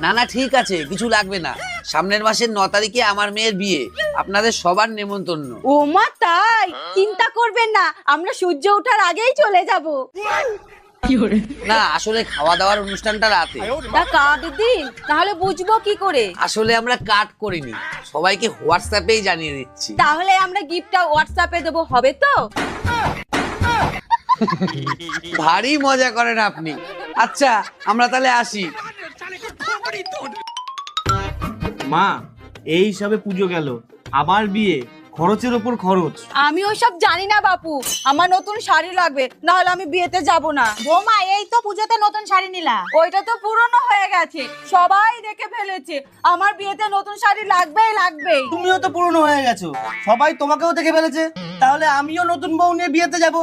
না না ঠিক আছে, কিছু লাগবে না। সামনের মাসের 9 তারিখে আমার মেয়ের বিয়ে, আপনাদের সবার নেমন্তন্ন। ও মা তাই? চিন্তা করবেন না, আমরা সূর্য ওঠার আগেই চলে যাব। না আসলে খাওয়া দাওয়ার অনুষ্ঠানটা রাতে। তা কার্ড দিন, তাহলে বুঝবো কি করে? আসলে আমরা কাট করিনি, সবাইকে হোয়াটসঅ্যাপেই জানিয়ে দিচ্ছি। তাহলে আমরা গিফটটা হোয়াটসঅ্যাপে দেবো, হবে তো? ভারী মজা করেন আপনি। আচ্ছা আমরা তাহলে আসি। মা, এই সবে পুজো গেল, আবার বিয়ে, খরচের ওপর খরচ। আমি ওসব জানি না বাপু, আমার নতুন শাড়ি লাগবে, না হলে আমি বিয়েতে যাব না। বৌমা, এই তো পুজোতে নতুন শাড়ি নিলা। ওইটা তো পুরনো হয়ে গেছে, সবাই দেখে ফেলেছে। আমার বিয়েতে নতুন শাড়ি লাগবেই লাগবেই। তুমিও তো পুরনো হয়ে গেছো, সবাই তোমাকেও দেখে ফেলেছে। তাহলে আমিও নতুন বউ নিয়ে বিয়েতে যাব।